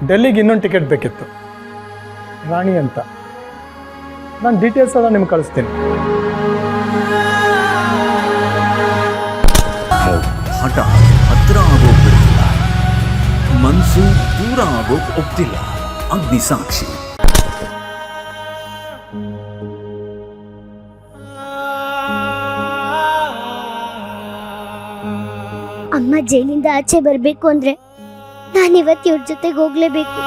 ಡೆಲ್ಲಿಗೆ ಇನ್ನೊಂದು ಟಿಕೆಟ್ ಬೇಕಿತ್ತು, ರಾಣಿ ಅಂತ. ನಾನು ಡೀಟೇಲ್ಸ್ ಎಲ್ಲ ನಿಮ್ಗೆ ಕಳಿಸ್ತೀನಿ. ಹಠ ಹತ್ರ ಆಗೋಕ್ ಬಿಡ್ತಿಲ್ಲ, ಮನ್ಸು ದೂರ ಆಗೋಕ್ ಒಪ್ತಿಲ್ಲ. ಅಗ್ನಿ ಸಾಕ್ಷಿ. ಅಮ್ಮ ಜೈಲಿಂದ ಆಚೆ ಬರ್ಬೇಕು ಅಂದ್ರೆ ನಾನಿವತ್ತು ಇವ್ರ ಜೊತೆಗೆ ಹೋಗ್ಲೇಬೇಕು.